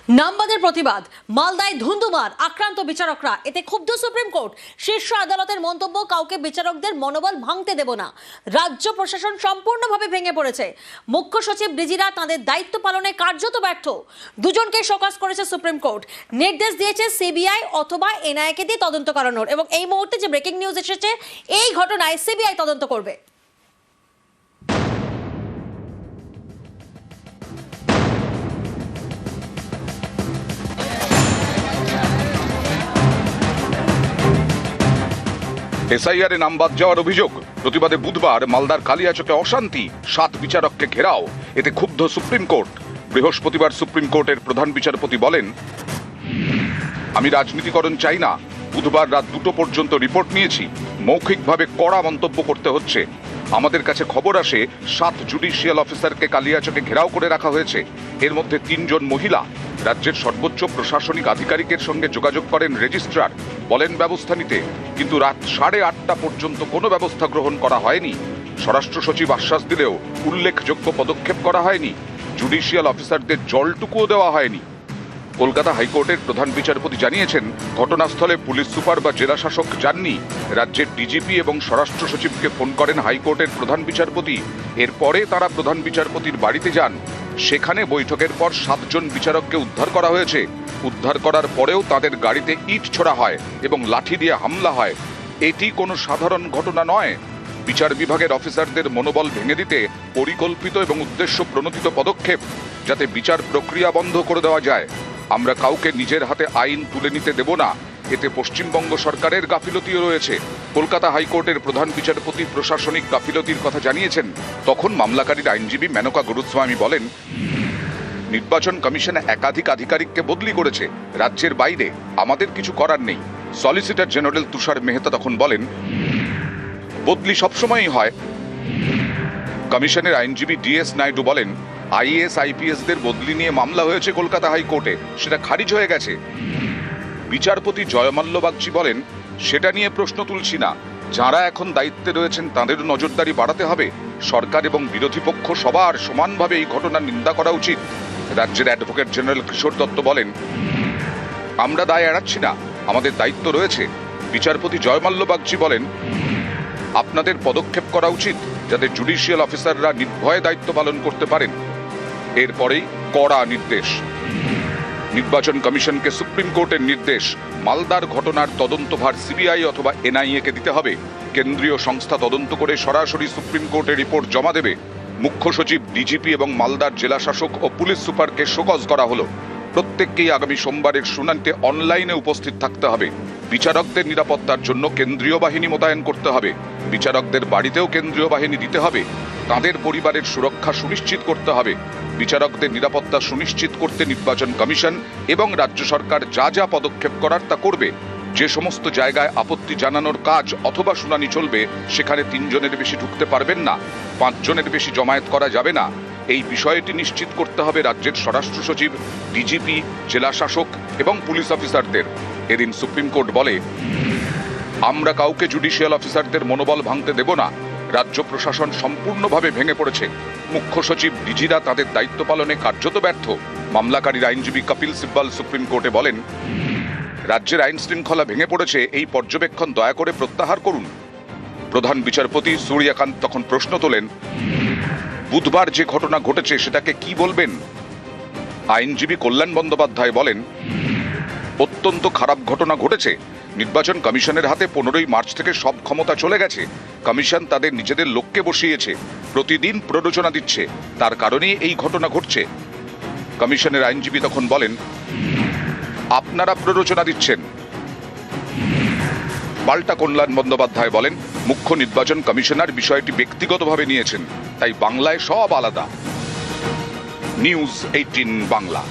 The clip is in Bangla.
নামবাদের প্রতিবাদ, মালদায় ধুন্ধুমার আক্রান্ত বিচারকরা, এতে ক্ষুব্ধ সুপ্রিম কোর্ট। শীর্ষ আদালতের মন্তব্য, কাউকে বিচারকদের মনোবল ভাঙতে দেব না। রাজ্য প্রশাসন সম্পূর্ণভাবে ভেঙে পড়েছে। মুখ্য সচিব ডিজিরা তাদের দায়িত্ব পালনে কার্যত ব্যর্থ। দুজনকে শোকজ করেছে সুপ্রিম কোর্ট। নির্দেশ দিয়েছে সিবিআই অথবা এনআইএকে দিয়ে তদন্ত করানোর। এবং এই মুহূর্তে যে ব্রেকিং নিউজ এসেছে, এই ঘটনায় সিবিআই তদন্ত করবে। এসআইআর নাম বাদ যাওয়ার অভিযোগ প্রতিবাদে বুধবার মালদার কালিয়াচকে অশান্তি, 7 বিচারককে ঘেরাও, এতে ক্ষুব্ধ সুপ্রিম কোর্ট। বৃহস্পতিবার সুপ্রিম কোর্টের প্রধান বিচারপতি বলেন, আমি রাজনীতিকরণ চাই না। বুধবার রাত 2টো পর্যন্ত রিপোর্ট নিয়েছি। মৌখিকভাবে কড়া মন্তব্য করতে হচ্ছে। আমাদের কাছে খবর আসে 7 জুডিশিয়াল অফিসারকে কালিয়াচকে ঘেরাও করে রাখা হয়েছে। এর মধ্যে 3 জন মহিলা। রাজ্যের সর্বোচ্চ প্রশাসনিক আধিকারিকের সঙ্গে যোগাযোগ করেন রেজিস্ট্রার, বলেন ব্যবস্থা নিতে, কিন্তু রাত 8:30 পর্যন্ত কোনো ব্যবস্থা গ্রহণ করা হয়নি। স্বরাষ্ট্র সচিব আশ্বাস দিলেও উল্লেখযোগ্য পদক্ষেপ করা হয়নি। জুডিশিয়াল অফিসারদের জলটুকুও দেওয়া হয়নি। কলকাতা হাইকোর্টের প্রধান বিচারপতি জানিয়েছেন, ঘটনাস্থলে পুলিশ সুপার বা জেলা শাসক যাননি। রাজ্যের ডিজিপি এবং স্বরাষ্ট্র সচিবকে ফোন করেন হাইকোর্টের প্রধান বিচারপতি। এরপরে তারা প্রধান বিচারপতির বাড়িতে যান। সেখানে বৈঠকের পর 7 জন বিচারককে উদ্ধার করা হয়েছে। উদ্ধার করার পরেও তাদের গাড়িতে ইট ছোড়া হয় এবং লাঠি দিয়ে হামলা হয়। এটি কোনো সাধারণ ঘটনা নয়। বিচার বিভাগের অফিসারদের মনোবল ভেঙে দিতে পরিকল্পিত এবং উদ্দেশ্য প্রণোদিত পদক্ষেপ, যাতে বিচার প্রক্রিয়া বন্ধ করে দেওয়া যায়। আমরা কাউকে নিজের হাতে আইন তুলে নিতে দেব না। এতে পশ্চিমবঙ্গ সরকারের গাফিলতিও রয়েছে। কলকাতা হাইকোর্টের প্রধান বিচারপতি প্রশাসনিক গাফিলতির কথা জানিয়েছেন। তখন মামলাকারীর আইনজীবী মেনকা গুরুস্বামী বলেন, নির্বাচন কমিশন একাধিক আধিকারিককে বদলি করেছে রাজ্যের বাইরে, আমাদের কিছু করার নেই। সলিসিটর জেনারেল তুষার মেহতা তখন বলেন, বদলি সবসময়ই হয়। কমিশনের আইনজীবী ডিএস নাইডু বলেন, আইএএস আইপিএসদের বদলি নিয়ে মামলা হয়েছে কলকাতা হাইকোর্টে, সেটা খারিজ হয়ে গেছে। বিচারপতি জয়মাল্য বাগচি বলেন, সেটা নিয়ে প্রশ্ন তুলছি না। যারা এখন দায়িত্বে রয়েছেন তাদের নজরদারি বাড়াতে হবে। সরকার এবং বিরোধী পক্ষ সবার সমানভাবে এই ঘটনার নিন্দা করা উচিত। রাজ্যের অ্যাডভোকেট জেনারেল কিশোর দত্ত বলেন, আমরা দায় এড়াচ্ছি না, আমাদের দায়িত্ব রয়েছে। বিচারপতি জয়মাল্য বাগচি বলেন, আপনাদের পদক্ষেপ করা উচিত যাতে জুডিশিয়াল অফিসাররা নির্ভয়ে দায়িত্ব পালন করতে পারেন। এরপরেই কড়া নির্দেশ। নির্বাচন কমিশনকে সুপ্রিম কোর্টের নির্দেশ, মালদার ঘটনার তদন্তভার সিবিআই অথবা এনআইএকে দিতে হবে। কেন্দ্রীয় সংস্থা তদন্ত করে সরাসরি সুপ্রিম কোর্টে রিপোর্ট জমা দেবে। মুখ্য সচিব, ডিজিপি এবং মালদার জেলা শাসক ও পুলিশ সুপারকে শোকজ করা হলো। প্রত্যেককেই আগামী সোমবারের শুনানিতে অনলাইনে উপস্থিত থাকতে হবে। বিচারকদের নিরাপত্তার জন্য কেন্দ্রীয় বাহিনী মোতায়েন করতে হবে। বিচারকদের বাড়িতেও কেন্দ্রীয় বাহিনী দিতে হবে। তাদের পরিবারের সুরক্ষা সুনিশ্চিত করতে হবে। বিচারকদের নিরাপত্তা সুনিশ্চিত করতে নির্বাচন কমিশন এবং রাজ্য সরকার যা যা পদক্ষেপ করার তা করবে। যে সমস্ত জায়গায় আপত্তি জানানোর কাজ অথবা শুনানি চলবে, সেখানে 3 জনের বেশি ঢুকতে পারবেন না, 5 জনের বেশি জমায়েত করা যাবে না। এই বিষয়টি নিশ্চিত করতে হবে রাজ্যের স্বরাষ্ট্র সচিব, ডিজিপি, জেলা শাসক এবং পুলিশ অফিসারদের। এদিন সুপ্রিম কোর্ট বলে, আমরা কাউকে জুডিশিয়াল অফিসারদের মনোবল ভাঙতে দেব না। রাজ্য প্রশাসন সম্পূর্ণভাবে ভেঙে পড়েছে। মুখ্য সচিব ডিজিরা তাদের দায়িত্ব পালনে কার্যত ব্যর্থ। মামলাকারীর আইনজীবী কপিল সিব্বাল সুপ্রিম কোর্টে বলেন, রাজ্যের আইন শৃঙ্খলা ভেঙে পড়েছে, এই পর্যবেক্ষণ দয়া করে প্রত্যাহার করুন। প্রধান বিচারপতি সূর্যকান্ত তখন প্রশ্ন তোলেন, বুধবার যে ঘটনা ঘটেছে সেটাকে কি বলবেন? আইনজীবী কল্যাণ বন্দ্যোপাধ্যায় বলেন, অত্যন্ত খারাপ ঘটনা ঘটেছে। নির্বাচন কমিশনের হাতে 15ই মার্চ থেকে সব ক্ষমতা চলে গেছে। কমিশন তাদের নিজেদের লোককে বসিয়েছে, প্রতিদিন প্ররোচনা দিচ্ছে, তার কারণেই এই ঘটনা ঘটছে। কমিশনের আইনজীবী তখন বলেন, আপনারা প্ররোচনা দিচ্ছেন। পাল্টা কল্যাণ বন্দ্যোপাধ্যায় বলেন, মুখ্য নির্বাচন কমিশনার বিষয়টি ব্যক্তিগতভাবে নিয়েছেন, তাই বাংলায় সব আলাদা। নিউজ 18 বাংলা।